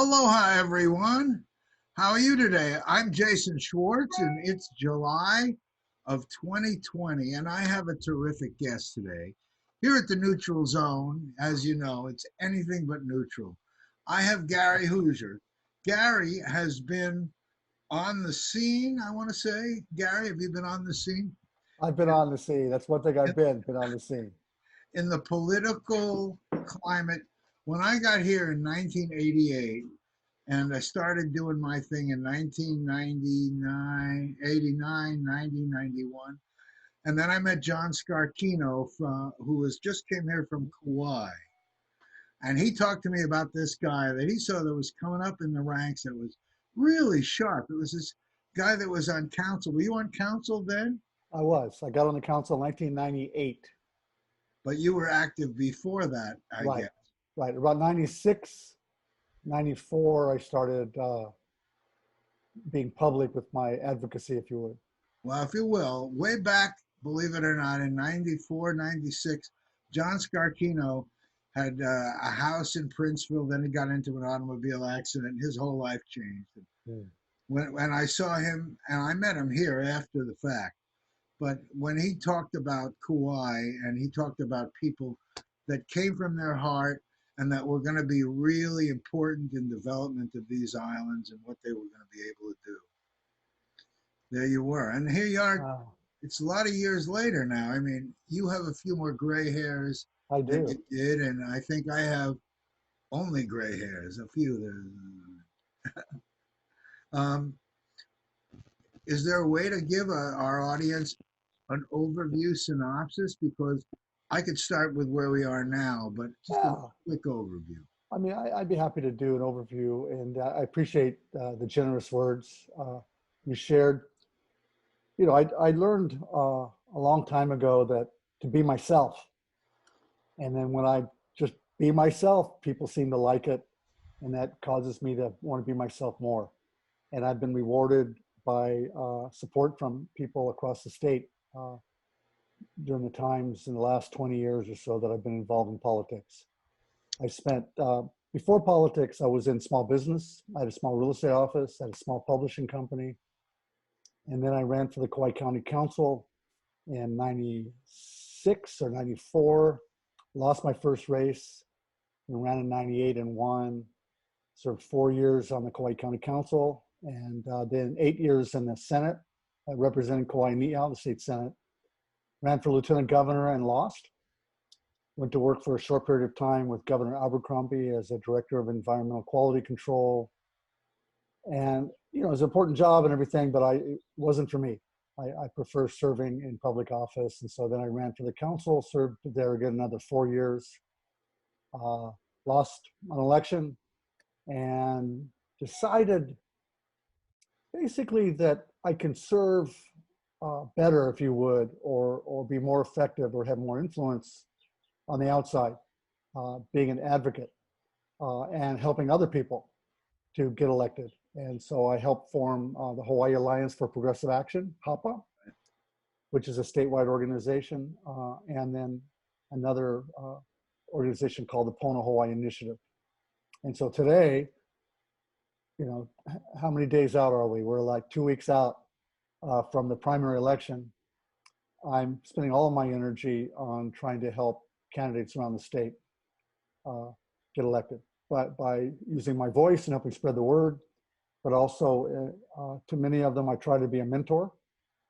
Aloha, everyone. How are you today? I'm Jason Schwartz, and it's July of 2020, and I have a terrific guest today. Here at the Neutral Zone, as you know, it's anything but neutral. I have Gary Hooser. Gary has been on the scene, I want to say. Gary, have you been on the scene? I've been on the scene. That's one thing I've been on the scene. In the political climate. When I got here in 1988, and I started doing my thing in 1999, 89, 90, 91. And then I met John Scarchino, just came here from Kauai. And he talked to me about this guy that he saw that was coming up in the ranks that was really sharp. It was this guy that was on council. Were you on council then? I was. I got on the council in 1998. But you were active before that, I Right. guess. Right. About 96, 94, I started being public with my advocacy, if you would. Well, if you will, way back, believe it or not, in 94, 96, John Scarchino had a house in Princeville. Then he got into an automobile accident. His whole life changed. When I saw him, and I met him here after the fact, but when he talked about Kauai and he talked about people that came from their heart and that were going to be really important in development of these islands and what they were going to be able to do. There you were. And here you are. Wow. It's a lot of years later now. I mean, you have a few more gray hairs I do. than you did, and I think I have only gray hairs, a few. Is there a way to give our audience an overview synopsis? Because I could start with where we are now, but just a quick overview. I mean, I'd be happy to do an overview, and I appreciate the generous words you shared. You know, I learned a long time ago that to be myself. And then when I just be myself, people seem to like it. And that causes me to want to be myself more. And I've been rewarded by support from people across the state during the times in the last 20 years or so that I've been involved in politics. I spent, before politics, I was in small business. I had a small real estate office, I had a small publishing company. And then I ran for the Kauai County Council in 96 or 94, lost my first race, and ran in 98 and won. Served 4 years on the Kauai County Council, and then 8 years in the Senate, representing Kauai Neutral, the state Senate. Ran for lieutenant governor and lost. Went to work for a short period of time with Governor Abercrombie as a director of environmental quality control. And, you know, it was an important job and everything, but it wasn't for me. I prefer serving in public office. And so then I ran for the council, served there again another 4 years, lost an election, and decided basically that I can serve better, if you would, or be more effective or have more influence on the outside, being an advocate and helping other people to get elected. And so I helped form the Hawaii Alliance for Progressive Action, HAPA, which is a statewide organization, and then another organization called the Pono Hawaii Initiative. And so today, you know, how many days out are we? We're like 2 weeks out from the primary election. I'm spending all of my energy on trying to help candidates around the state get elected, but by using my voice and helping spread the word, but also to many of them, I try to be a mentor,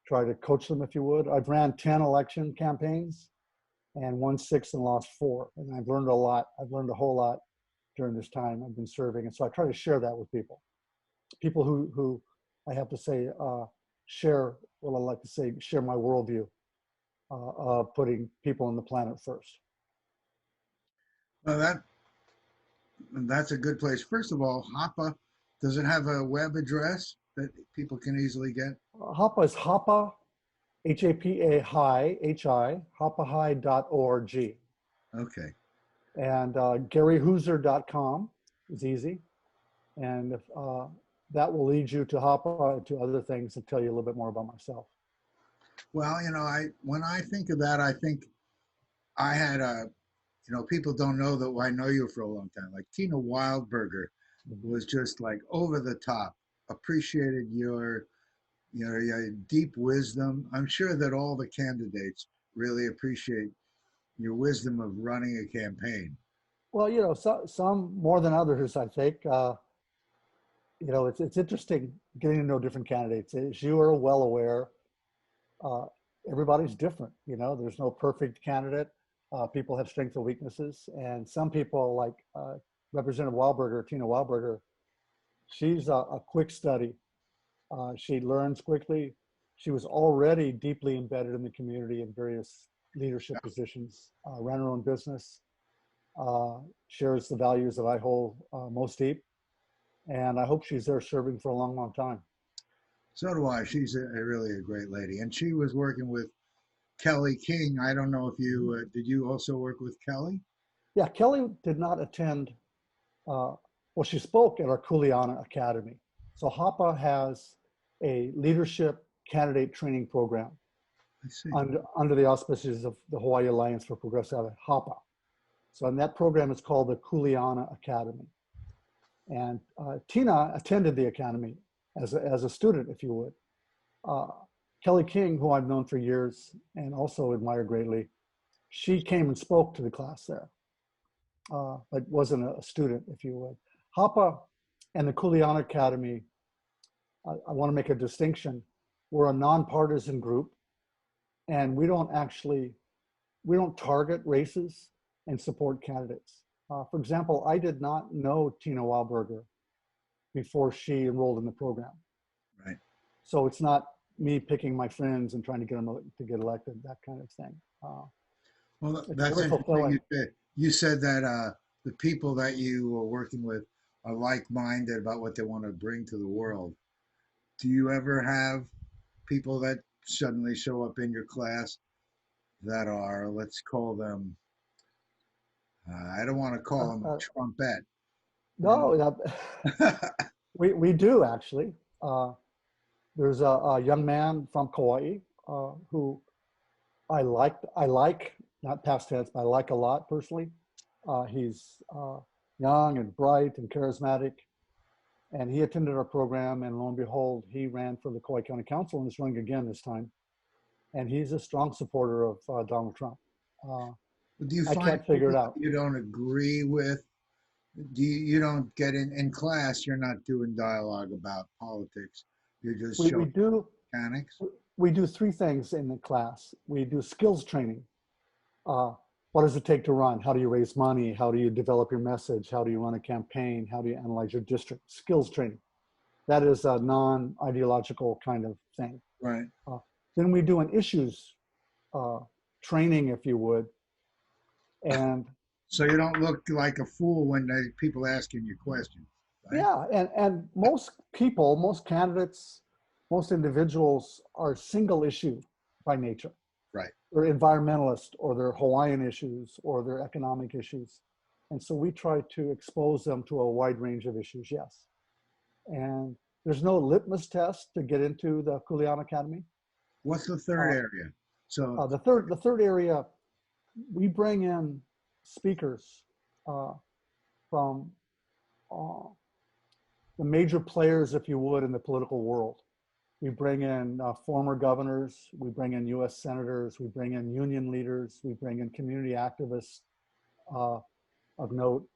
try to coach them, if you would. I've ran 10 election campaigns and won 6 and lost 4. And I've learned a lot. I've learned a whole lot during this time I've been serving. And so I try to share that with people. People who I have to say, share what I like to say, share my worldview of putting people on the planet first. Well, that's a good place. First of all, HAPA, does it have a web address that people can easily get? HAPA is HAPA, H-A-P-A, H-I, hapahigh.org. Okay. And GaryHooser.com is easy. And that will lead you to HAPA and to other things and tell you a little bit more about myself. Well, you know, when I think of that, I think I had people don't know that I know you for a long time. Like Tina Wildberger was just like over the top. Appreciated your deep wisdom. I'm sure that all the candidates really appreciate your wisdom of running a campaign. Well, some more than others, I think. It's interesting getting to know different candidates. As you are well aware, uh, everybody's different. There's no perfect candidate. People have strengths and weaknesses, and some people like Representative Wildberger, Tina Wildberger. She's a quick study. She learns quickly. She was already deeply embedded in the community in various leadership positions. Ran her own business. Shares the values that I hold most deep, and I hope she's there serving for a long, long time. So do I. She's really a great lady, and she was working with Kelly King. I don't know if you did. You also work with Kelly? Yeah, Kelly did not attend. Well, she spoke at our Kuleana Academy. So HAPA has a leadership candidate training program I see. under the auspices of the Hawaii Alliance for Progressive HAPA. So, and that program is called the Kuleana Academy. And Tina attended the academy as a student, if you would. Kelly King, who I've known for years and also admire greatly, she came and spoke to the class there, but wasn't a student, if you would. HAPA and the Kuleana Academy, I want to make a distinction. We're a nonpartisan group, and we don't target races and support candidates. For example, I did not know Tina Wildberger before she enrolled in the program. Right. So it's not me picking my friends and trying to get them to get elected, that kind of thing. Well, that's interesting. You said that the people that you were working with are like-minded about what they want to bring to the world. Do you ever have people that suddenly show up in your class that are, let's call them, I don't want to call them a trumpet. No, we do actually. There's a young man from Kauai who I like, not past tense, but I like a lot personally. He's young and bright and charismatic, and he attended our program, and lo and behold, he ran for the Kauai County Council and is running again this time. And he's a strong supporter of Donald Trump. Do you I find can't figure it out. you don't agree with? You don't get in class? You're not doing dialogue about politics. You're just showing mechanics. We do three things in the class. We do skills training. What does it take to run? How do you raise money? How do you develop your message? How do you run a campaign? How do you analyze your district? Skills training. That is a non-ideological kind of thing. Right. Then we do an issues training, if you would. And so you don't look like a fool when people asking you questions. Right? Yeah, and most people, most candidates, most individuals are single issue by nature. Right. They're environmentalist, or they're Hawaiian issues, or they're economic issues. And so we try to expose them to a wide range of issues, yes. And there's no litmus test to get into the Kuleana Academy. What's the third area? So the third area, we bring in speakers from the major players, if you would, in the political world. We bring in former governors, we bring in US senators, we bring in union leaders, we bring in community activists of note,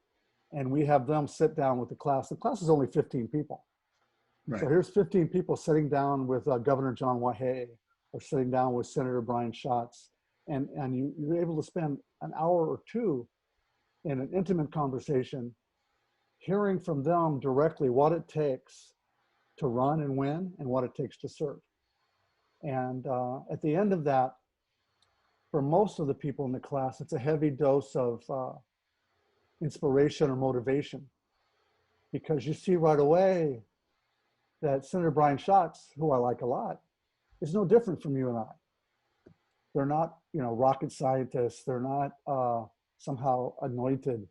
and we have them sit down with the class. The class is only 15 people. Right. So here's 15 people sitting down with Governor John Waihee, or sitting down with Senator Brian Schwartz, and you're able to spend an hour or two in an intimate conversation, hearing from them directly what it takes to run and win and what it takes to serve. And at the end of that, for most of the people in the class, it's a heavy dose of inspiration or motivation, because you see right away that Senator Brian Schwartz, who I like a lot, is no different from you and I. They're not, rocket scientists. They're not somehow anointed.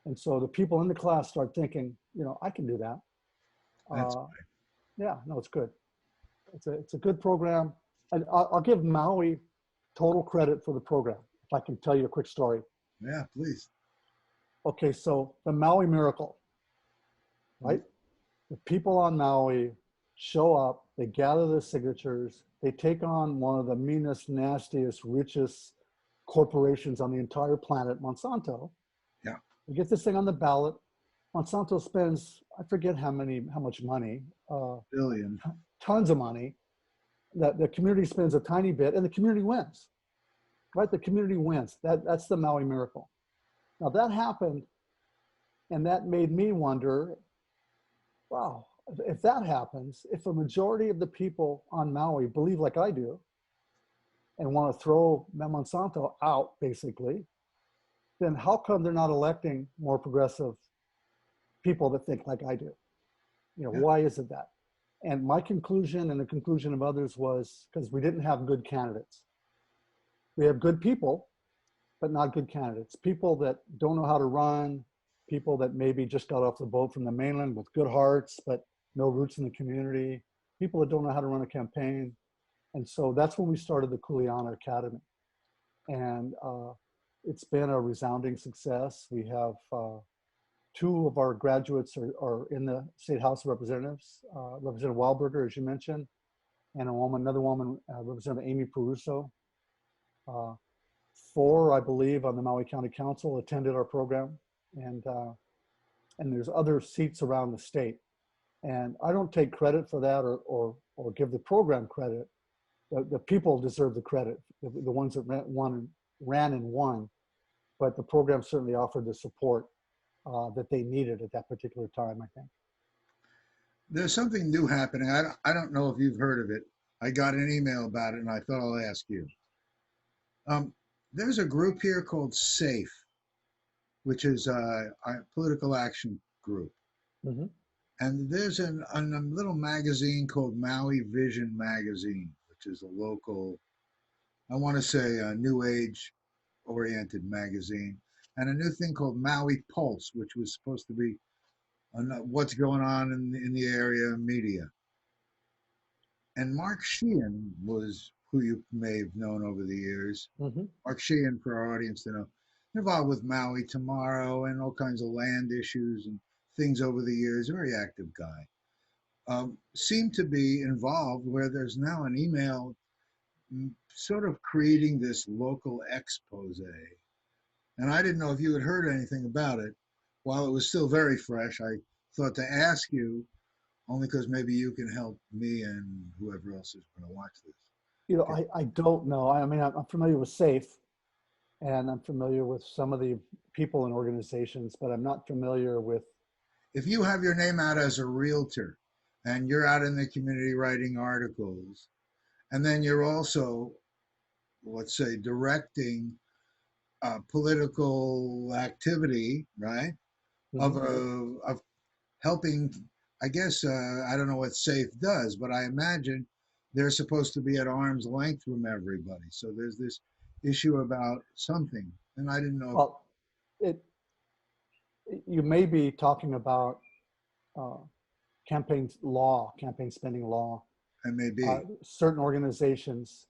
And so the people in the class start thinking, I can do that. That's right. Yeah, no, it's good. It's a good program. And I'll give Maui total credit for the program, if I can tell you a quick story. Yeah, please. Okay, so the Maui Miracle. right? The people on Maui show up, they gather the signatures, they take on one of the meanest, nastiest, richest corporations on the entire planet, Monsanto. Yeah. We get this thing on the ballot. Monsanto spends, I forget how much money, Billion. tons of money. That the community spends a tiny bit, and the community wins, right? The community wins. That's the Maui miracle. Now that happened, and that made me wonder, wow, if that happens, if a majority of the people on Maui believe like I do and want to throw Monsanto out, basically, then how come they're not electing more progressive people that think like I do? You know, Yeah. why is it that? And my conclusion and the conclusion of others was because we didn't have good candidates. We have good people, but not good candidates. People that don't know how to run, people that maybe just got off the boat from the mainland with good hearts, but no roots in the community, people that don't know how to run a campaign. And so that's when we started the Kuleana Academy. And it's been a resounding success. We have two of our graduates are in the State House of Representatives, Representative Wildberger, as you mentioned, and another woman, Representative Amy Peruso. Four, I believe, on the Maui County Council attended our program, and there's other seats around the state. And I don't take credit for that or give the program credit. The people deserve the credit, the ones that ran and won, but the program certainly offered the support that they needed at that particular time, I think. There's something new happening. I don't know if you've heard of it. I got an email about it, and I thought I'll ask you. There's a group here called SAFE, which is a political action group. Mm-hmm. And there's a little magazine called Maui Vision Magazine, which is a local, I want to say, a new age oriented magazine, and a new thing called Maui Pulse, which was supposed to be what's going on in the area media. And Mark Sheehan was who you may have known over the years. Mm-hmm. Mark Sheehan, for our audience to know, involved with Maui Tomorrow and all kinds of land issues and things over the years. Very active guy. Seemed to be involved where there's now an email sort of creating this local expose. And I didn't know if you had heard anything about it. While it was still very fresh, I thought to ask you, only because maybe you can help me and whoever else is going to watch this. You know, I don't know. I mean, I'm familiar with SAFE, and I'm familiar with some of the people and organizations, but I'm not familiar with. If you have your name out as a realtor and you're out in the community writing articles, and then you're also, let's say, directing political activity, right? Mm-hmm. Of helping, I guess, I don't know what SAFE does, but I imagine they're supposed to be at arm's length from everybody. So there's this issue about something, and I didn't know. Well, you may be talking about campaign spending law. It may be. Certain organizations,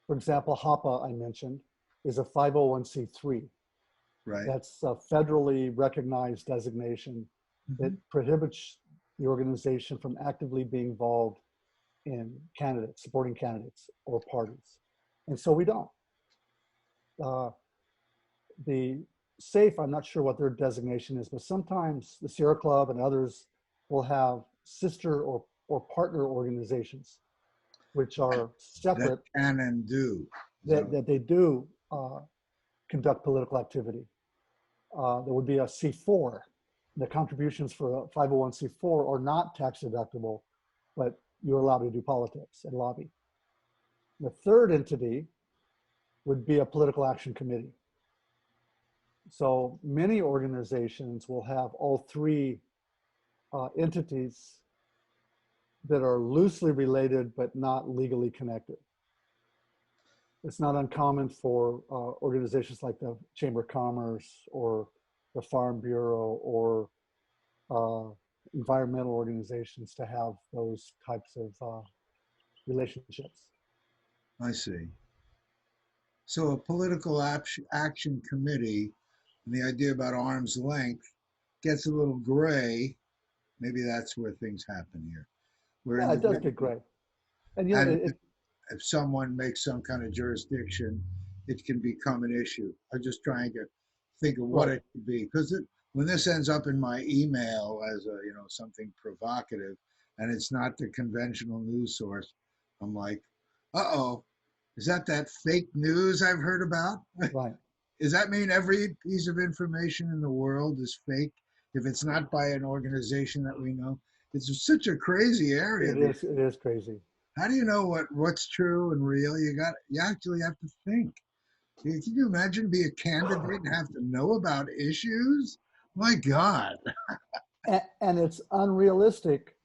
for example, HAPA I mentioned, is a 501c3. Right. That's a federally recognized designation that prohibits the organization from actively being involved in supporting candidates or parties. And so we don't. The SAFE, I'm not sure what their designation is, but sometimes the Sierra Club and others will have sister or partner organizations, which are separate. That can and do. That they do conduct political activity. There would be a C4. The contributions for a 501c4 are not tax deductible, but you're allowed to do politics and lobby. The third entity would be a political action committee. So many organizations will have all three entities that are loosely related but not legally connected. It's not uncommon for organizations like the Chamber of Commerce or the Farm Bureau or environmental organizations to have those types of relationships. I see. So a political action committee, and the idea about arm's length gets a little gray, maybe that's where things happen here. We're Yeah, it does get individuals, gray. And, you know, and it if someone makes some kind of jurisdiction, it can become an issue. I'm just trying to think of what right. it could be because when this ends up in my email as a something provocative, and it's not the conventional news source, I'm like, uh-oh, is that fake news I've heard about? Right. Does that mean every piece of information in the world is fake if it's not by an organization that we know? It's such a crazy area. It is crazy. How do you know what's true and real? You actually have to think. Can you imagine be a candidate and have to know about issues? My God. And it's unrealistic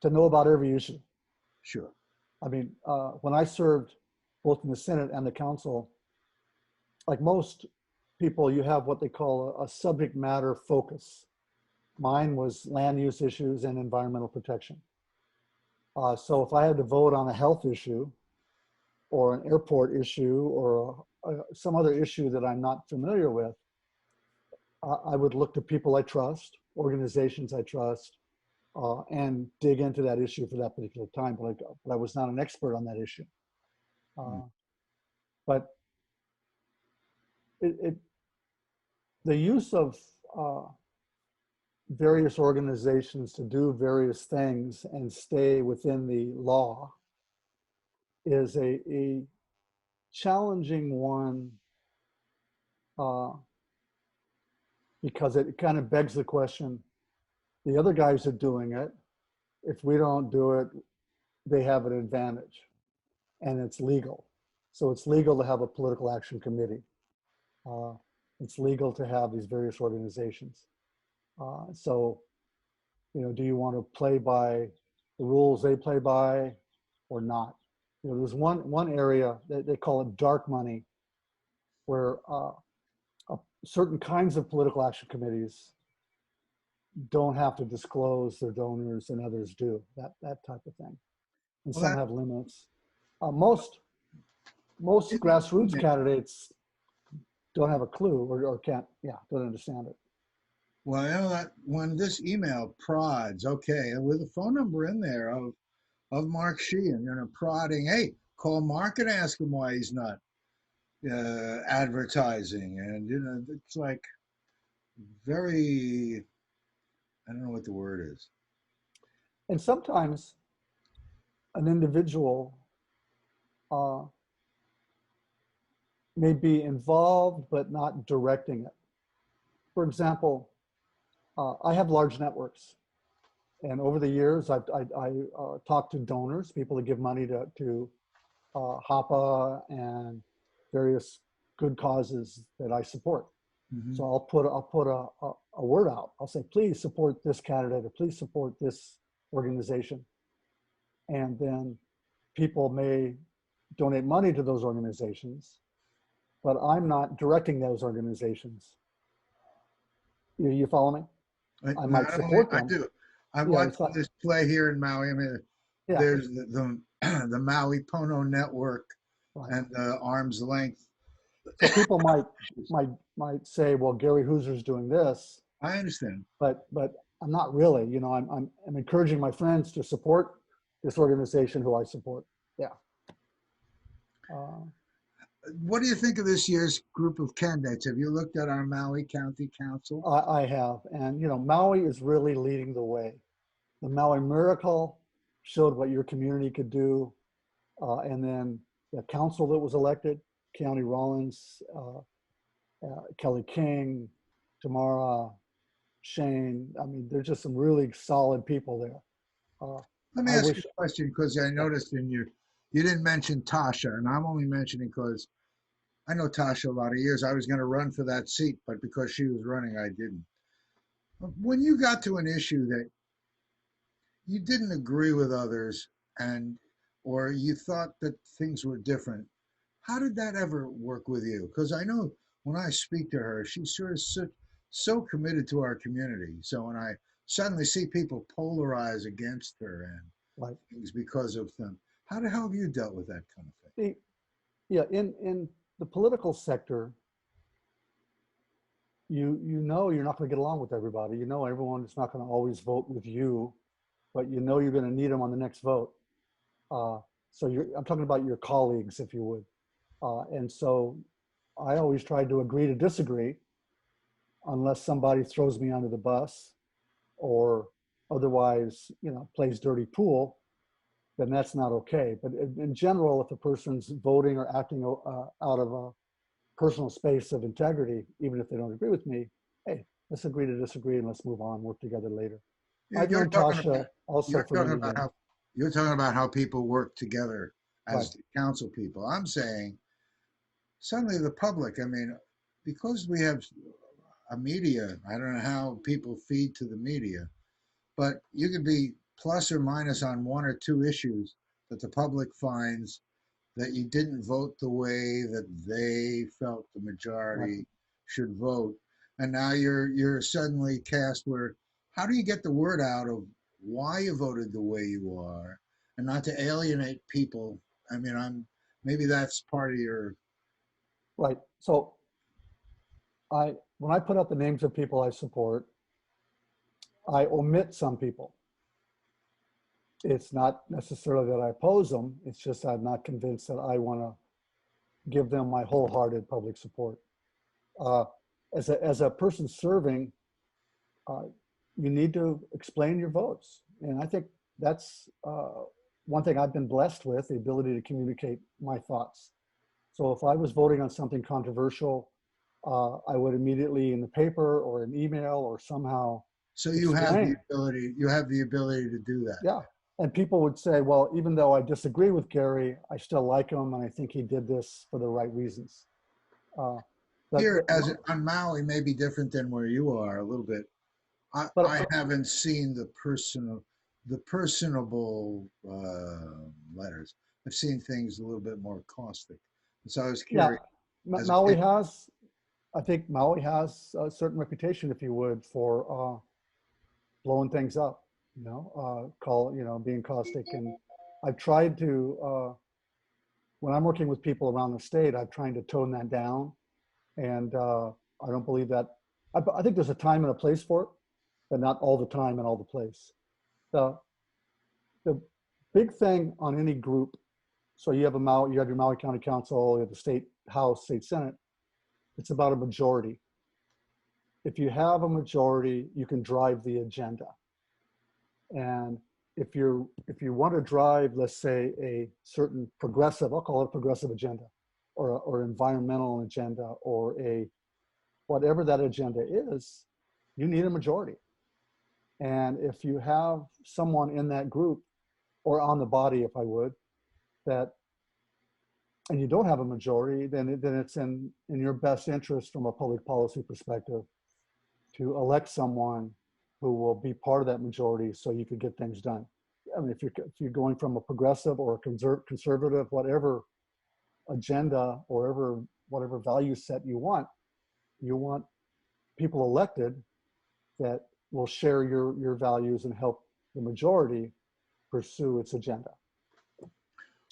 to know about every issue. Sure. I mean, when I served both in the Senate and the council, like most people, you have what they call a subject matter focus. Mine was land use issues and environmental protection. So if I had to vote on a health issue or an airport issue or some other issue that I'm not familiar with, I would look to people I trust, organizations I trust, and dig into that issue for that particular time. But I was not an expert on that issue. But it the use of various organizations to do various things and stay within the law is a challenging one uh, because it kind of begs the question, the other guys are doing it. If we don't do it, they have an advantage and it's legal. So it's legal to have a political action committee. Uh, it's legal to have these various organizations. So, do you want to play by the rules they play by or not? There's one area that they call it dark money, where certain kinds of political action committees don't have to disclose their donors and others do, that type of thing. And Well, some have limits. Most grassroots candidates don't have a clue or can't, don't understand it. well, that when this email prods, okay, and with a phone number in there of Mark Sheehan, prodding, hey, call Mark and ask him why he's not advertising, and it's like very, I don't know what the word is. And sometimes an individual uh, may be involved but not directing it. For example, I have large networks, and over the years, I talked to donors, people that give money to HAPA and various good causes that I support. Mm-hmm. So I'll put a word out. I'll say, please support this candidate or please support this organization. And then people may donate money to those organizations, but I'm not directing those organizations. You follow me? I might support them. I do. I Yeah, watched this play here in Maui. I mean, yeah, there's the Maui Pono Network right. and Arm's Length. So people might say, well, Gary Hooser's doing this, I understand. but I'm not really. I'm encouraging my friends to support this organization who I support. Yeah. What do you think of this year's group of candidates? Have you looked at our Maui County Council? I have, and Maui is really leading the way. The Maui Miracle showed what your community could do, and then the council that was elected, County Rollins, Kelly King, Tamara, Shane. I mean, there's just some really solid people there. Let me ask you a question because I noticed you didn't mention Tasha, and I'm only mentioning because I know Tasha a lot of years. I was going to run for that seat, but because she was running, I didn't. When you got to an issue that you didn't agree with others or you thought that things were different, how did that ever work with you? Because I know when I speak to her, she's sort of so committed to our community. So when I suddenly see people polarize against her and things because of them, how the hell have you dealt with that kind of thing? Yeah, in the political sector, you know you're not going to get along with everybody. You know everyone is not going to always vote with you, but you know you're going to need them on the next vote. Uh, so I'm talking about your colleagues, if you would. And so I always try to agree to disagree unless somebody throws me under the bus or otherwise, plays dirty pool, then that's not okay. But in general, if a person's voting or acting out of a personal space of integrity, even if they don't agree with me, hey, let's agree to disagree and let's move on, work together later. I've You're known talking about Tasha also for many years. you're talking about how people work together Right. as the council people. I'm saying suddenly the public, I mean, because we have a media, I don't know how people feed to the media, but you could be plus or minus on one or two issues that the public finds that you didn't vote the way that they felt the majority Right. should vote, and now you're suddenly cast where how do you get the word out of why you voted the way you are and not to alienate people? I mean, I'm maybe that's part of your. Right. So when I put out the names of people I support, I omit some people. It's not necessarily that I oppose them. It's just I'm not convinced that I want to give them my wholehearted public support. Uh, as a person serving, uh, you need to explain your votes. And I think that's one thing I've been blessed with, the ability to communicate my thoughts. So if I was voting on something controversial, I would immediately in the paper or an email or somehow So you have the explain. ability. You have the ability to do that. Yeah. And people would say, well, even though I disagree with Gary, I still like him and I think he did this for the right reasons. Uh, Here, as on Maui, may be different than where you are a little bit. I haven't seen the personable letters. I've seen things a little bit more caustic. And so I was yeah, curious. Maui has, I think Maui has a certain reputation, if you would, for blowing things up, being caustic. And I've tried to, when I'm working with people around the state, I'm trying to tone that down. And I don't believe that, I think there's a time and a place for it, but not all the time and all the place. The big thing on any group, so you have your Maui County Council, you have the state House, state Senate, it's about a majority. If you have a majority, you can drive the agenda. And if you want to drive, let's say, a certain progressive, I'll call it a progressive agenda, or environmental agenda, or a whatever that agenda is, you need a majority. And if you have someone in that group or on the body, if I would, and you don't have a majority, then it's in your best interest from a public policy perspective to elect someone who will be part of that majority so you could get things done. I mean, if you're going from a progressive or a conservative, whatever agenda or whatever value set you want people elected that will share your values and help the majority pursue its agenda.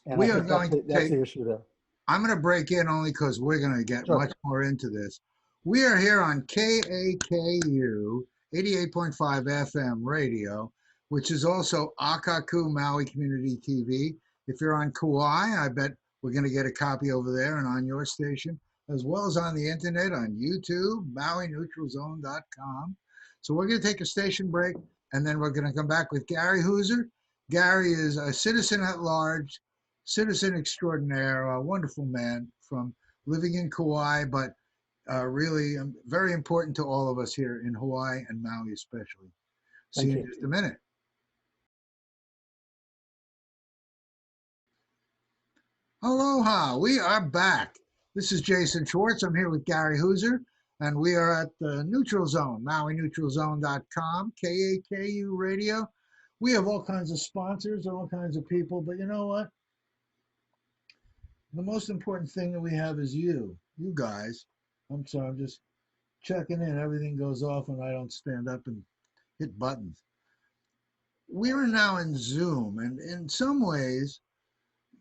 And We I are think going to that's take. the issue there. I'm going to break in only because we're going to get Sure. much more into this. We are here on KAKU 88.5 FM radio, which is also Akaku Maui Community TV. If you're on Kauai, I bet we're going to get a copy over there and on your station, as well as on the internet on YouTube, MauiNeutralZone.com. So we're going to take a station break, and then we're going to come back with Gary Hooser. Gary is a citizen at large, citizen extraordinaire, a wonderful man from living in Kauai, but really very important to all of us here in Hawaii and Maui especially. See you in just a minute. Aloha, we are back. This is Jason Schwartz. I'm here with Gary Hooser, and we are at the Neutral Zone, MauiNeutralZone.com, KAKU radio. We have all kinds of sponsors and all kinds of people, but you know what? The most important thing that we have is you guys. I'm sorry, I'm just checking in. Everything goes off and I don't stand up and hit buttons. We are now in Zoom, and in some ways,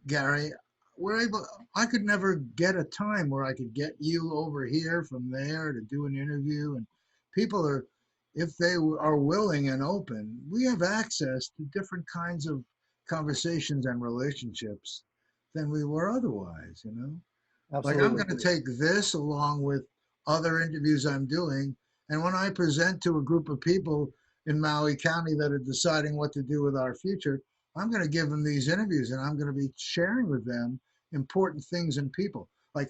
Gary, we're able, I could never get a time where I could get you over here from there to do an interview. And people are, if they are willing and open, we have access to different kinds of conversations and relationships than we were otherwise, you know? Like I'm Absolutely. going to take this along with other interviews I'm doing. And when I present to a group of people in Maui County that are deciding what to do with our future, I'm going to give them these interviews and I'm going to be sharing with them important things and people. Like,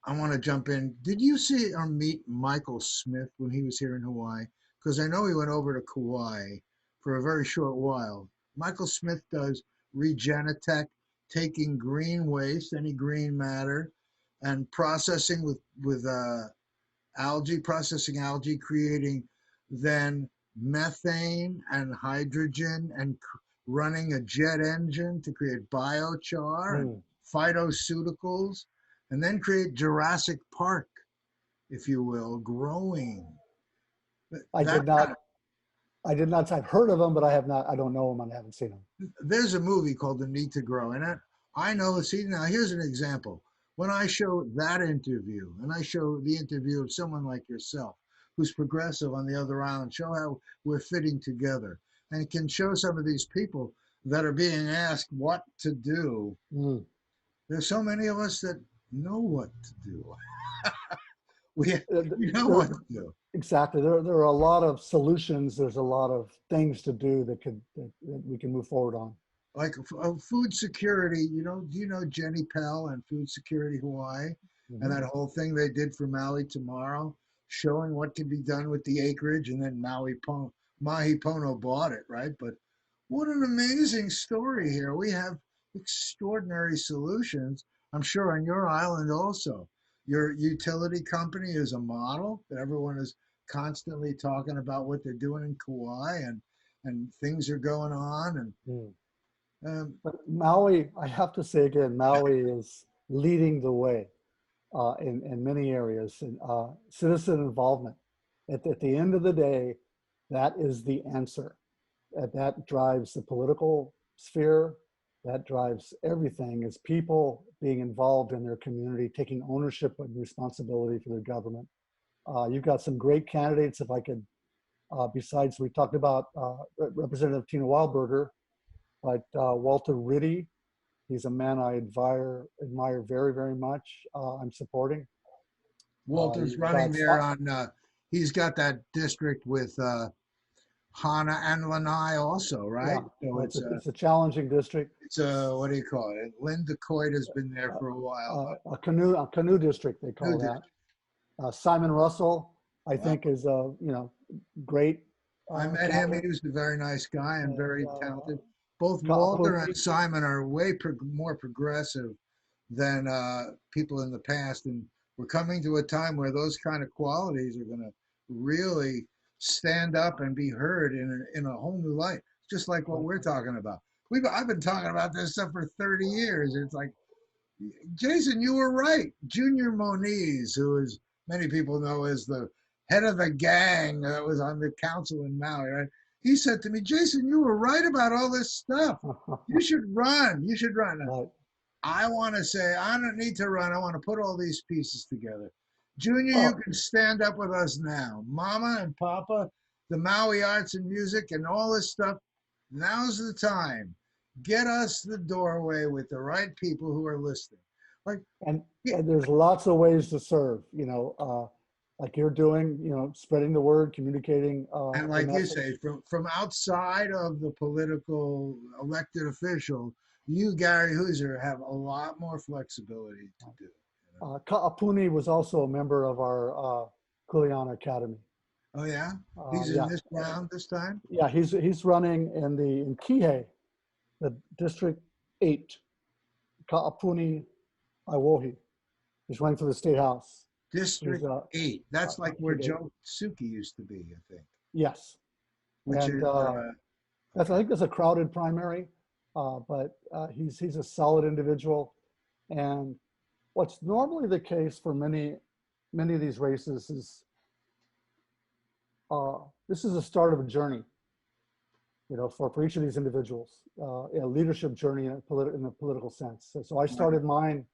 I want to jump in. Did you see or meet Michael Smith when he was here in Hawaii? Because I know he went over to Kauai for a very short while. Michael Smith does Regenitech, taking green waste, any green matter, and processing with algae, processing algae, creating then methane and hydrogen and running a jet engine to create biochar and Mm. phytoceuticals, and then create Jurassic Park, if you will, growing. I That did kind not. I did not. I've heard of them, but I have not. I don't know them, and I haven't seen them. there's a movie called The Need to Grow, and I know. See, now here's an example. When I show that interview, and I show the interview of someone like yourself, who's progressive on the other island, show how we're fitting together, and can show some of these people that are being asked what to do. Mm. There's so many of us that know what to do. we we know There, what to do. exactly. There are a lot of solutions. There's a lot of things to do that we can move forward on. Like food security, do you know Jenny Pell and Food Security Hawaii and Hmm. that whole thing they did for Maui Tomorrow, showing what can be done with the acreage, and then Mahi Pono bought it, right? But what an amazing story here. We have extraordinary solutions. I'm sure on your island also. Your utility company is a model that everyone is constantly talking about what they're doing in Kauai, and things are going on, and Mm. um, But Maui, I have to say again, Maui is leading the way in many areas. And citizen involvement. At the end of the day, that is the answer. That drives the political sphere. That drives everything. Is people being involved in their community, taking ownership and responsibility for their government. You've got some great candidates. If I could, besides we talked about Representative Tina Wildberger, but Walter Ritty, he's a man I admire very, very much. I'm supporting. Walter's You've running got there on. He's got that district with Hana and Lanai also, yeah, right? So it's a challenging district. it's a what do you call it? Linda Coit has been there Uh, for a while, but a canoe district they new call that. district. Simon Russell, I Well, think, is a great I met him. He candidate, was a very nice guy and and very talented. Both Walter and Kaapuni. Simon are way more progressive than people in the past, and we're coming to a time where those kind of qualities are going to really stand up and be heard in a whole new light, just like what we're talking about. I've been talking about this stuff for 30 years. It's like, Jason, you were right. Junior Moniz, who is many people know as the head of the gang that was on the council in Maui, right? He said to me, Jason, you were right about all this stuff. You should run. You should run. Right. I want to say, I don't need to run. I want to put all these pieces together. Junior, you Oh, can stand up with us now. Mama and Papa, the Maui Arts and Music and all this stuff. Now's the time. Get us the doorway with the right people who are listening. Like, and, yeah, and there's lots of ways to serve. Like you're doing. Spreading the word, communicating and the like you message. say, from outside of the political elected official, you, Gary Hooser, have a lot more flexibility to do. Ka'apuni was also a member of our Kuleana Academy. Oh yeah, he's in Yeah, this round this time. yeah, he's running in Kihei, the District 8, Ka'apuni Iwohi. He's running for the State House. He's District 8. That's like where District 8. Joe Suki used to be, I think, Yes, which and is I okay. think that's a crowded primary, but he's a solid individual. And what's normally the case for many of these races is this is the start of a journey. for each of these individuals, a leadership journey in a political sense. So I started mine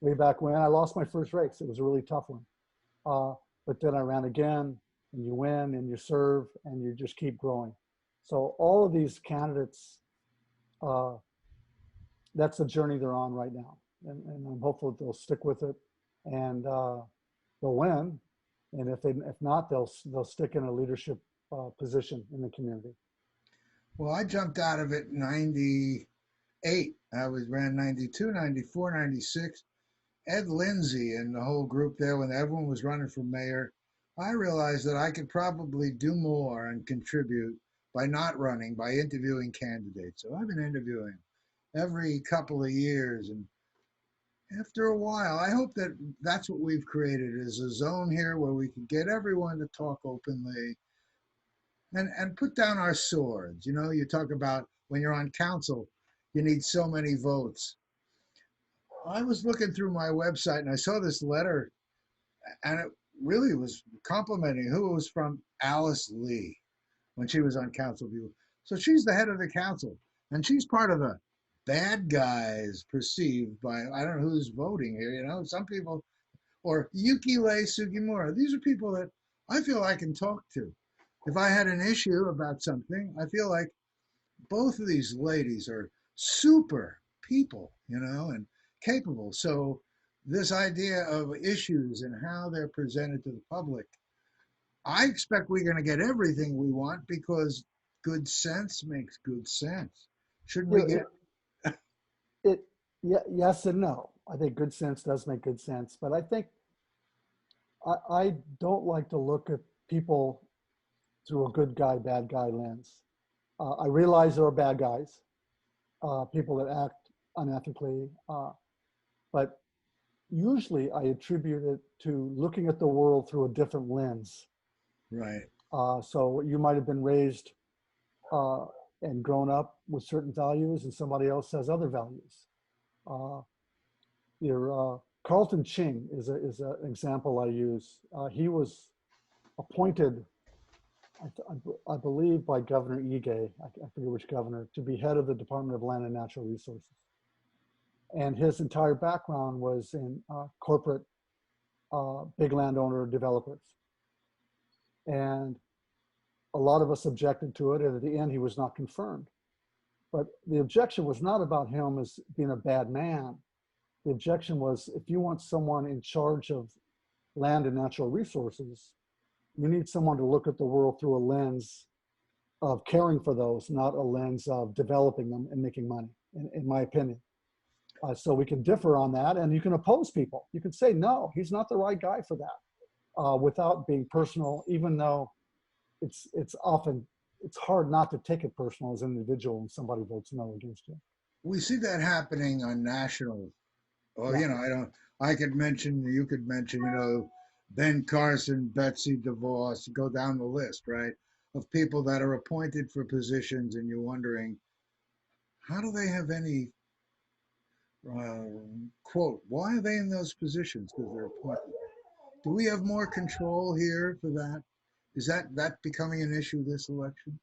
way back when I lost my first race. It was a really tough one. But then I ran again, and you win and you serve and you just keep growing. So all of these candidates, that's the journey they're on right now. And I'm hopeful that they'll stick with it and they'll win. And if not, they'll stick in a leadership position in the community. Well, I jumped out of it in 98. Ran 92, 94, 96. Ed Lindsay and the whole group there, when everyone was running for mayor, I realized that I could probably do more and contribute by not running, by interviewing candidates. So I've been interviewing every couple of years. And after a while, I hope that that's what we've created, is a zone here where we can get everyone to talk openly and put down our swords. You talk about when you're on council, you need so many votes. I was looking through my website and I saw this letter, and it really was complimenting who it was from Alice Lee when she was on council. So she's the head of the council, and she's part of the bad guys perceived by, I don't know who's voting here, some people, or Yukile Sugimura. These are people that I feel I can talk to. If I had an issue about something, I feel like both of these ladies are super people, and capable. So this idea of issues and how they're presented to the public, I expect we're going to get everything we want because good sense makes good sense. Shouldn't we get yes and no. I think good sense does make good sense, but I think I don't like to look at people through a good guy, bad guy lens. I realize there are bad guys, people that act unethically, but usually I attribute it to looking at the world through a different lens. right? So you might have been raised and grown up with certain values, and somebody else has other values. Carlton Ching is an example I use. He was appointed, I believe, by Governor Ige, I forget which governor, to be head of the Department of Land and Natural Resources. And his entire background was in corporate big landowner developers. And a lot of us objected to it, and at the end he was not confirmed. But the objection was not about him as being a bad man. The objection was, if you want someone in charge of land and natural resources, you need someone to look at the world through a lens of caring for those, not a lens of developing them and making money, in my opinion. So we can differ on that, and you can oppose people. You can say, no, he's not the right guy for that, without being personal, even though it's hard not to take it personal as an individual when somebody votes no against you. We see that happening on national. Well, Yeah. I could mention, you could mention, Ben Carson, Betsy DeVos, go down the list, right? Of people that are appointed for positions, and you're wondering, how do they have any quote? Why are they in those positions? Because they're appointed. Do we have more control here for that? Is that becoming an issue this election?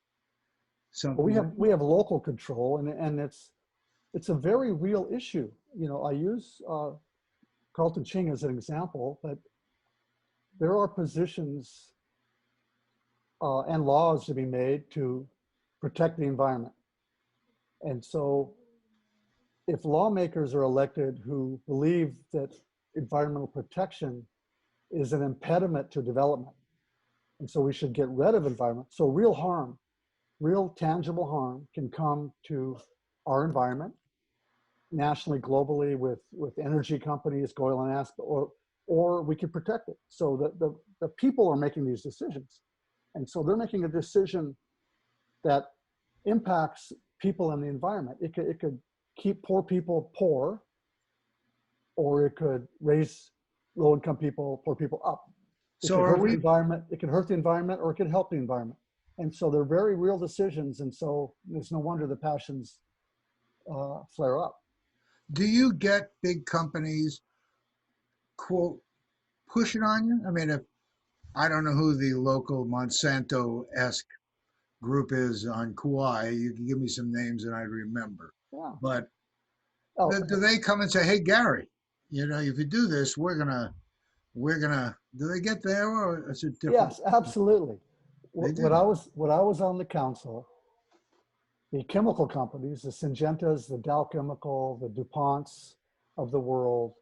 But Something. we have local control, and it's a very real issue. I use Carlton Ching as an example, but there are positions and laws to be made to protect the environment. And so if lawmakers are elected who believe that environmental protection is an impediment to development, and so we should get rid of environment, so real tangible harm can come to our environment, nationally, globally, with energy companies, oil and gas, or we can protect it. So the people are making these decisions. And so they're making a decision that impacts people and the environment. It could keep poor people poor, or it could raise low-income people, poor people up. It So could are hurt the we? environment, it could hurt the environment, or it could help the environment. And so they're very real decisions. And so there's no wonder the passions flare up. Do you get big companies quote pushing on you? I mean, if I don't know who the local Monsanto-esque group is on Kauai. You can give me some names and I'd remember. Yeah. But Oh, do they come and say, "Hey, Gary, if you do this, do they get there or is it different?" yes, absolutely. They When do. I was on the council, the chemical companies, the Syngentas, the Dow Chemical, the DuPonts of the world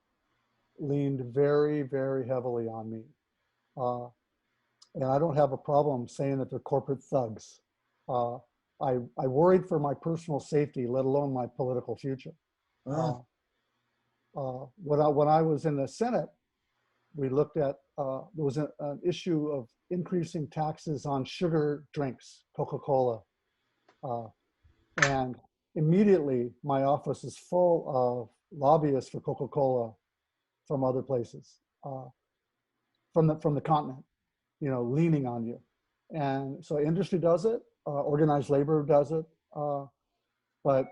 leaned very, very heavily on me. Uh, and I don't have a problem saying that they're corporate thugs. Uh, I worried for my personal safety, let alone my political future. Uh, Well, when I was in the Senate, we looked at, there was an issue of increasing taxes on sugar drinks, Coca-Cola. Uh, and immediately my office is full of lobbyists for Coca-Cola from other places, from the continent, leaning on you. And so industry does it, organized labor does it, but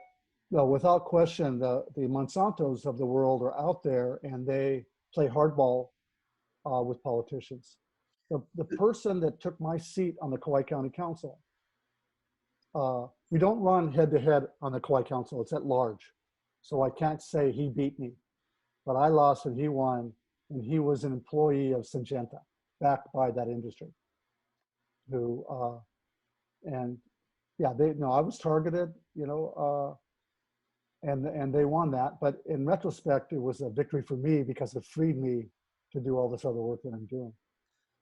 without question, the Monsantos of the world are out there and they play hardball with politicians. The person that took my seat on the Kauai County Council, we don't run head to head on the Kauai Council, it's at large. So I can't say he beat me, but I lost and he won, and he was an employee of Syngenta, backed by that industry. Who, and yeah, I was targeted, and they won that. But in retrospect, it was a victory for me because it freed me to do all this other work that I'm doing.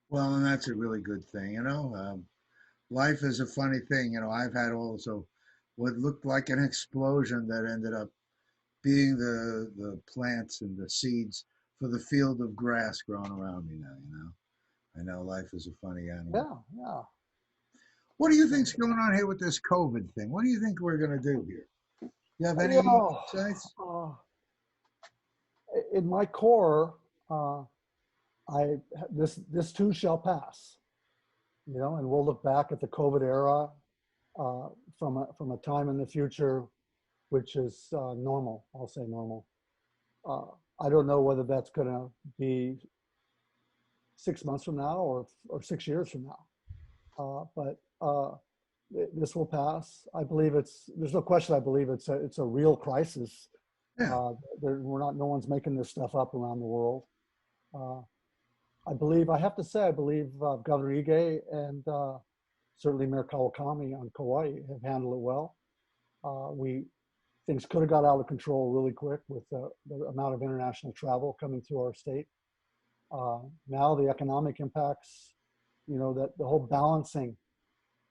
well, and that's a really good thing. Life is a funny thing. I've had also what looked like an explosion that ended up being the plants and the seeds for the field of grass growing around me now. I know life is a funny animal. Yeah, yeah. What do you think's going on here with this COVID thing? What do you think we're going to do here? You have any You know, insights? in my core, this too shall pass. And we'll look back at the COVID era from a time in the future, which is normal. I'll say normal. I don't know whether that's going to be 6 months from now or 6 years from now. But this will pass. I believe there's no question. I believe it's a real crisis. Yeah. No one's making this stuff up around the world. I have to say, I believe Governor Ige and certainly Mayor Kawakami on Kauai have handled it well. Things could have got out of control really quick with the amount of international travel coming through our state. Now the economic impacts, that the whole balancing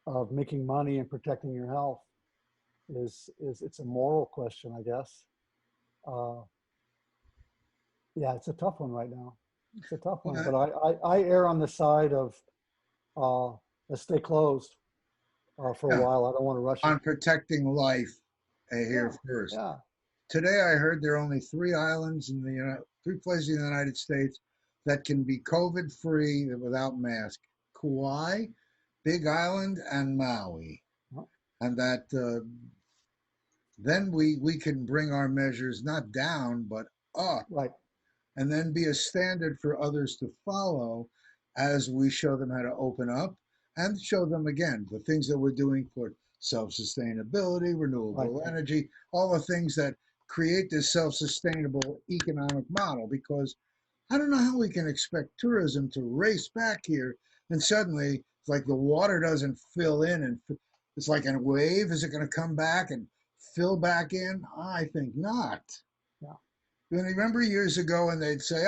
of making money and protecting your health it's a moral question, I guess. Yeah, it's a tough one right now. It's a tough one, but I err on the side of let's stay closed for a while. I don't want to rush on it. protecting life here first. Yeah. Today I heard there are only three islands three places in the United States that can be COVID free without mask: Kauai, Big Island, and Maui. And that then we can bring our measures not down but up. Right. And then be a standard for others to follow as we show them how to open up and show them again the things that we're doing for self-sustainability, renewable energy, all the things that create this self-sustainable economic model. Because I don't know how we can expect tourism to race back here and suddenly it's like the water doesn't fill in and it's like a wave. Is it going to come back and fill back in? I think not. You remember years ago when they'd say,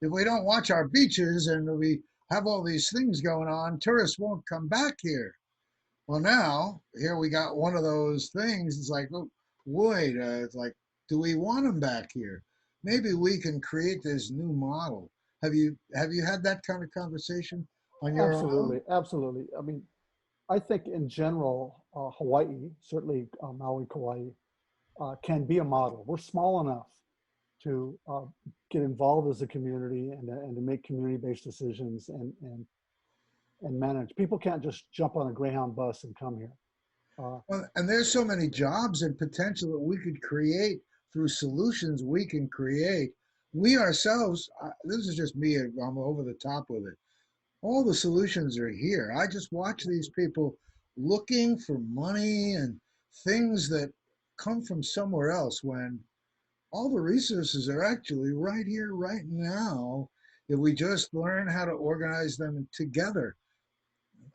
if we don't watch our beaches and we have all these things going on, tourists won't come back here. Well, now, here we got one of those things. It's like, oh, wait, it's like, do we want them back here? Maybe we can create this new model. Have you had that kind of conversation on your Absolutely, own? absolutely. I mean, I think in general, Hawaii, certainly Maui, Kauai, can be a model. We're small enough to get involved as a community and to make community-based decisions and manage. People can't just jump on a Greyhound bus and come here. Well, and there's so many jobs and potential that we could create through solutions we can create. We ourselves, this is just me, I'm over the top with it. All the solutions are here. I just watch these people looking for money and things that come from somewhere else when all the resources are actually right here, right now, if we just learn how to organize them together.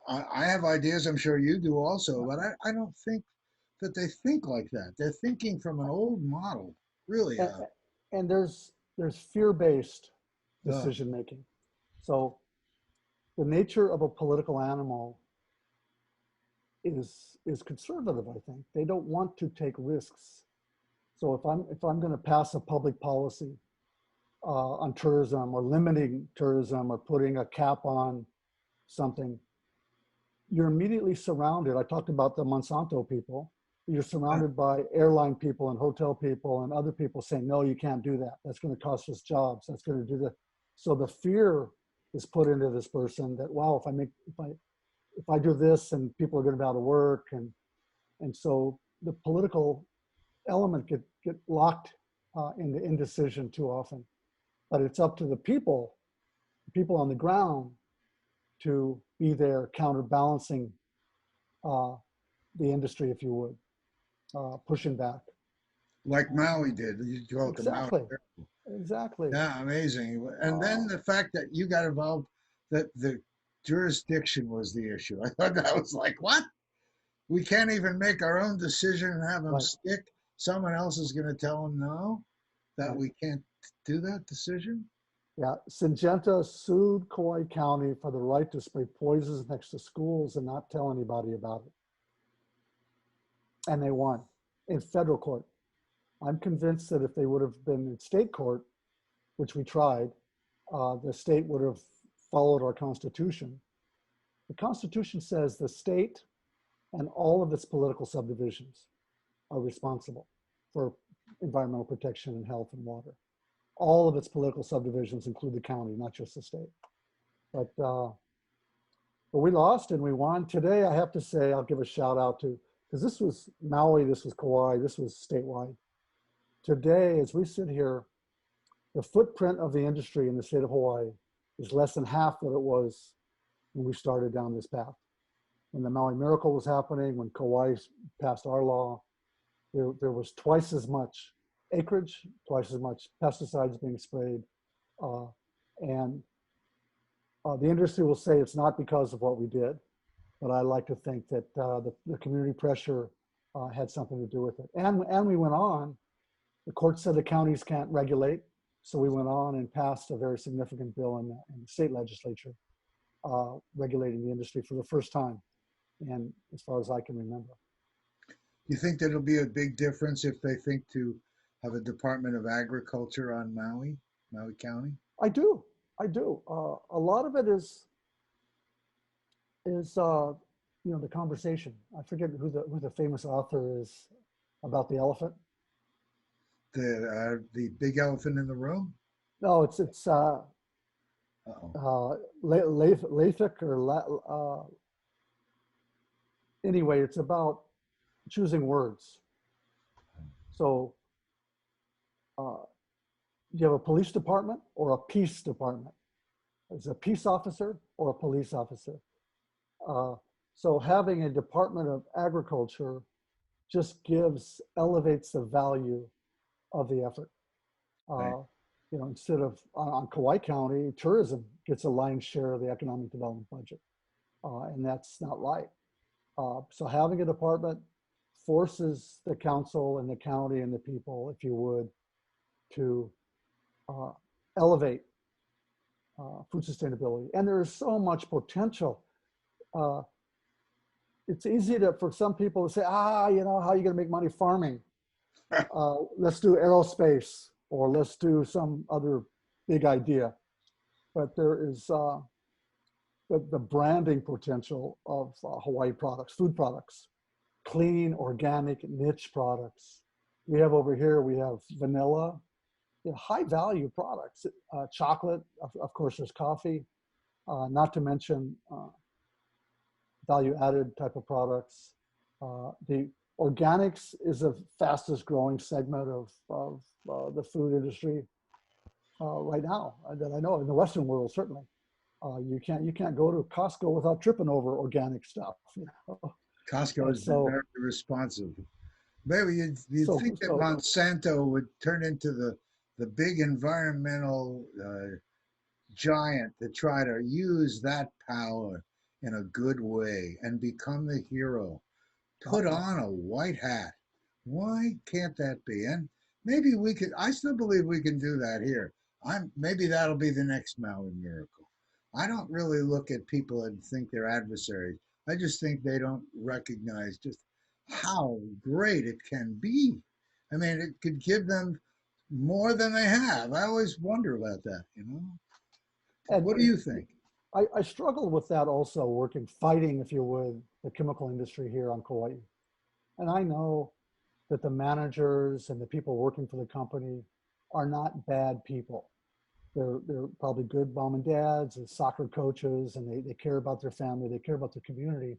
I have ideas, I'm sure you do also, but I don't think that they think like that. They're thinking from an old model, really. And, and there's fear-based Uh, decision making. So the nature of a political animal is conservative, I think. They don't want to take risks. So if I'm going to pass a public policy on tourism or limiting tourism or putting a cap on something, you're immediately surrounded. I talked about the Monsanto people. You're surrounded by airline people and hotel people and other people saying, no, you can't do that. That's going to cost us jobs. That's going to do that. So the fear is put into this person that, wow, if I do this and people are going to be out of work. And so the political element get locked in the indecision too often. But it's up to the people on the ground to be there counterbalancing the industry, if you would, pushing back. like Maui did. You go to Maui. Exactly. Exactly. Yeah, amazing. And then the fact that you got involved, that the jurisdiction was the issue. I thought that was like, what? We can't even make our own decision and have them Right. stick. Someone else is going to tell them no, that Right. we can't do that decision. Yeah, Syngenta sued Kauai County for the right to spray poisons next to schools and not tell anybody about it. And they won in federal court. I'm convinced that if they would have been in state court, which we tried, the state would have followed our Constitution. The Constitution says the state and all of its political subdivisions are responsible for environmental protection and health and water. All of its political subdivisions include the county, not just the state. But we lost and we won. Today, I have to say, I'll give a shout out to, because this was Maui, this was Kauai, this was statewide. Today, as we sit here, the footprint of the industry in the state of Hawaii is less than half what it was when we started down this path. When the Maui Miracle was happening, when Kauai passed our law, there was twice as much acreage, twice as much pesticides being sprayed. And the industry will say it's not because of what we did, but I like to think that the community pressure had something to do with it. And we went on. The court said the counties can't regulate, so we went on and passed a very significant bill in the state legislature regulating the industry for the first time, and as far as I can remember. You think that'll be a big difference if they think to have a Department of Agriculture on Maui County? I do. A lot of it is the conversation. I forget who the famous author is about the elephant. The big elephant in the room? No, it's Lathic or anyway, it's about choosing words. So you have a police department or a peace department. Is a peace officer or a police officer. So having a Department of Agriculture just elevates the value of the effort. Right. Instead of on Kauai County, tourism gets a lion's share of the economic development budget, and that's not right. So having a department forces the council and the county and the people, if you would, to elevate food sustainability. And there is so much potential. It's easy for some people to say, how are you going to make money farming? Let's do aerospace, or let's do some other big idea. But there is the branding potential of Hawaii products, food products, clean, organic, niche products. We have over here, we have vanilla, high value products, chocolate, of course there's coffee, not to mention value added type of products. The organics is the fastest growing segment of the food industry right now that I know in the Western world, certainly. You can't go to Costco without tripping over organic stuff. Costco And has been so, very responsive. Maybe you'd so, think that so, Monsanto would turn into the big environmental giant to try to use that power in a good way and become the hero. uh, Put on a white hat. Why can't that be? And maybe we could. I still believe we can do that here. Maybe that'll be the next Maui miracle. I don't really look at people and think they're adversaries. I just think they don't recognize just how great it can be. I mean, it could give them more than they have. I always wonder about that, you know? and What do you think? I struggle with that also, fighting, if you would, the chemical industry here on Kauai. And I know that the managers and the people working for the company are not bad people. They're probably good mom and dads and soccer coaches, and they care about their family, they care about their community,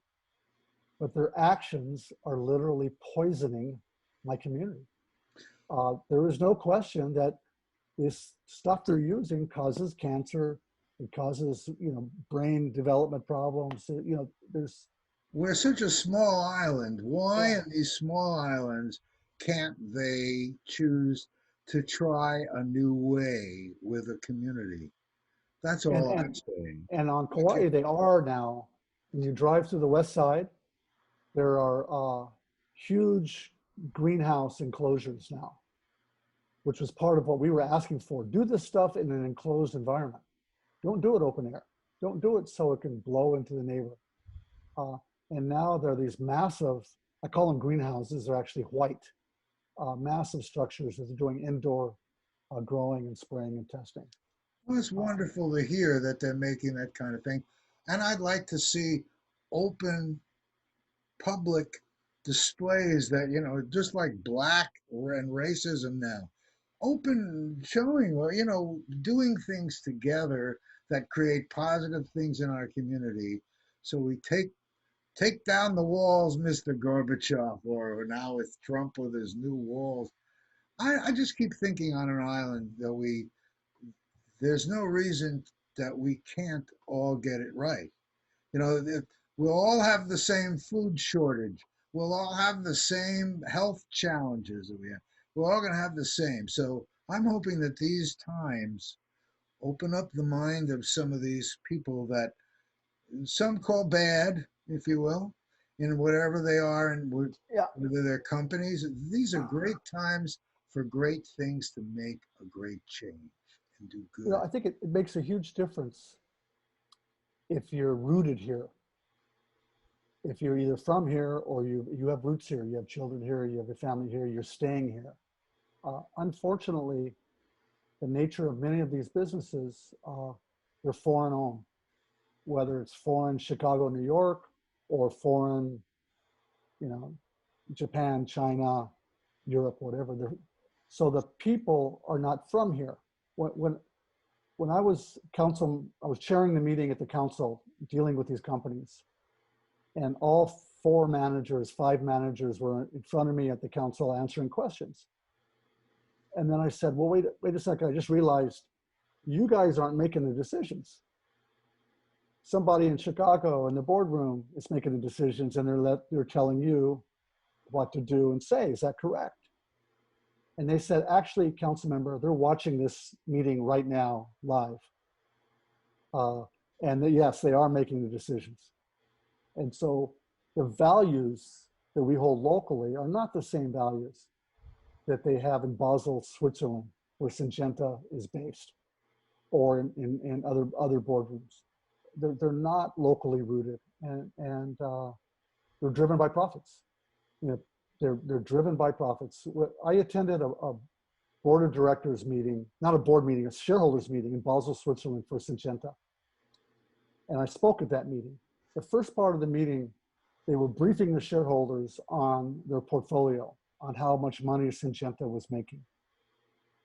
but their actions are literally poisoning my community. There is no question that this stuff they're using causes cancer. It causes, brain development problems. There's, We're such a small island. Why yeah. in these small islands can't they choose to try a new way with a community? That's And, all I'm and, saying. and on Okay. Kauai, they are now, when you drive through the west side, there are huge greenhouse enclosures now, which was part of what we were asking for. Do this stuff in an enclosed environment. Don't do it open air. Don't do it so it can blow into the neighbor. Uh, and now there are these massive, I call them greenhouses, they're actually white, massive structures that are doing indoor growing and spraying and testing. Well, it's Uh, wonderful to hear that they're making that kind of thing. And I'd like to see open public displays that, just like black and racism now, open showing, doing things together that create positive things in our community. So we take down the walls, Mr. Gorbachev, or now with Trump with his new walls. I just keep thinking on an island that there's no reason that we can't all get it right. We'll all have the same food shortage. We'll all have the same health challenges that we have. We're all going to have the same. So I'm hoping that these times open up the mind of some of these people that some call bad, if you will, in whatever they are, and yeah, whether they're companies. These are great times for great things to make a great change and do good. I think it makes a huge difference if you're rooted here. If you're either from here or you have roots here, you have children here, you have a family here, you're staying here. Unfortunately, the nature of many of these businesses, they're foreign owned, whether it's foreign Chicago, New York, or foreign, you know, Japan, China, Europe, whatever. So the people are not from here. When I was I was chairing the meeting at the council dealing with these companies, and all five managers were in front of me at the council answering questions. And then I said, well, wait a second. I just realized you guys aren't making the decisions. Somebody in Chicago in the boardroom is making the decisions, and they're telling you what to do and say. Is that correct? And they said, actually, council member, they're watching this meeting right now live. Yes, they are making the decisions. And so the values that we hold locally are not the same values that they have in Basel, Switzerland, where Syngenta is based, or in other boardrooms. They're not locally rooted, and they're driven by profits. They're driven by profits. I attended a board of directors meeting, not a board meeting, a shareholders meeting in Basel, Switzerland for Syngenta. And I spoke at that meeting. The first part of the meeting, they were briefing the shareholders on their portfolio, on how much money Syngenta was making.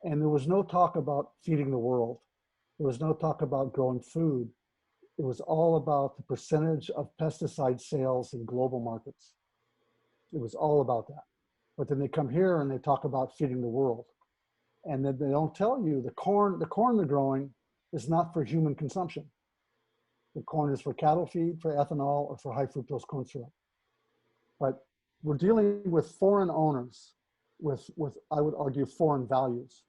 And there was no talk about feeding the world. There was no talk about growing food. It was all about the percentage of pesticide sales in global markets. It was all about that. But then they come here and they talk about feeding the world. And then they don't tell you the corn they're growing is not for human consumption. The corn is for cattle feed, for ethanol, or for high fructose corn syrup. but we're dealing with foreign owners with I would argue, foreign values.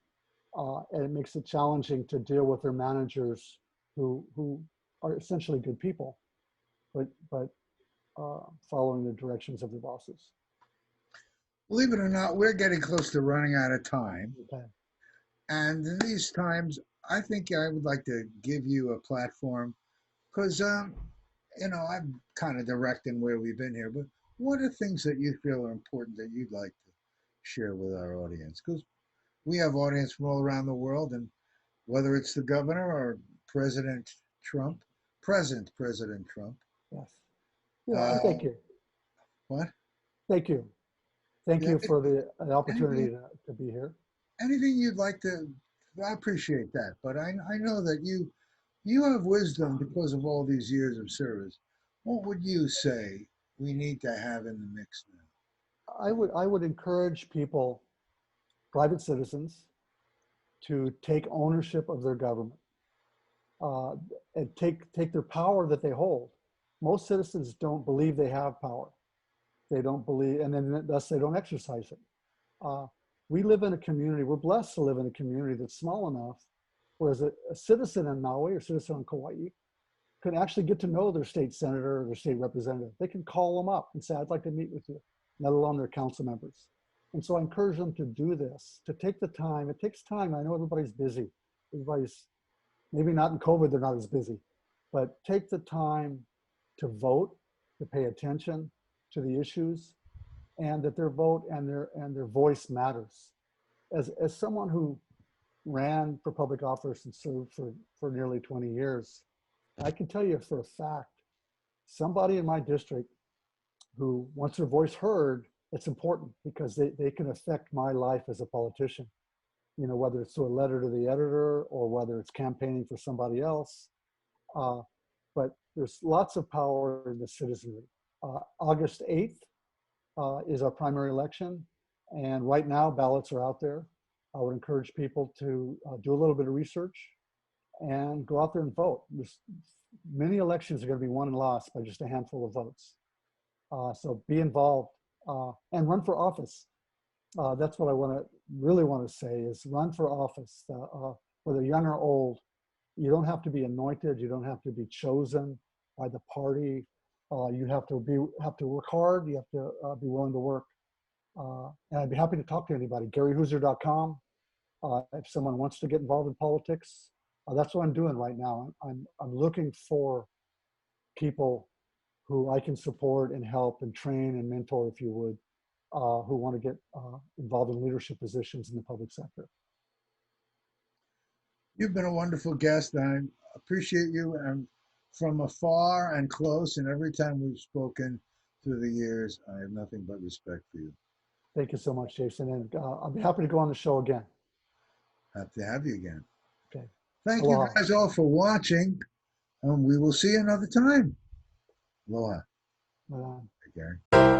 And it makes it challenging to deal with their managers who are essentially good people, but following the directions of their bosses. Believe it or not, we're getting close to running out of time. Okay. And in these times, I think I would like to give you a platform because, I'm kind of directing where we've been here, but what are things that you feel are important that you'd like to share with our audience? Because we have audience from all around the world, and whether it's the governor or Trump, President Trump. Yes. Yeah, Uh, and thank you. what? Thank you. Thank Yeah, you for the opportunity anything, to be here. anything you'd like to, I appreciate that, but I know that you have wisdom because of all these years of service. What would you say we need to have in the mix now? I would encourage people, private citizens, to take ownership of their government, and take their power that they hold. Most citizens don't believe they have power. They don't believe, and then thus they don't exercise it. Uh, we live in a community, we're blessed to live in a community that's small enough, whereas a citizen in Maui or citizen in Kauai can actually get to know their state senator or their state representative. They can call them up and say, I'd like to meet with you, let alone their council members. And so I encourage them to do this, to take the time. It takes time. I know everybody's busy. Everybody's, maybe not in COVID, they're not as busy, but take the time to vote, to pay attention to the issues, and that their vote and their voice matters. As someone who ran for public office and served for nearly 20 years, I can tell you for a fact, somebody in my district who wants their voice heard, it's important because they can affect my life as a politician. Whether it's through a letter to the editor or whether it's campaigning for somebody else. But there's lots of power in the citizenry. August 8th is our primary election. And right now ballots are out there. I would encourage people to do a little bit of research and go out there and vote. Many elections are going to be won and lost by just a handful of votes. So be involved and run for office. That's what I really want to say is run for office, whether young or old. You don't have to be anointed. You don't have to be chosen by the party. You have to work hard. You have to be willing to work. And I'd be happy to talk to anybody. GaryHooser.com. If someone wants to get involved in politics, that's what I'm doing right now. I'm looking for people who I can support and help and train and mentor, if you would, who want to get involved in leadership positions in the public sector. You've been a wonderful guest. I appreciate you, and from afar and close, and every time we've spoken through the years, I have nothing but respect for you. Thank you so much, Jason, and I'll be happy to go on the show again. Have to have you again. Okay. Thank Aloha. you guys all for watching, and we will see you another time. Aloha. Aloha. Hey, Gary.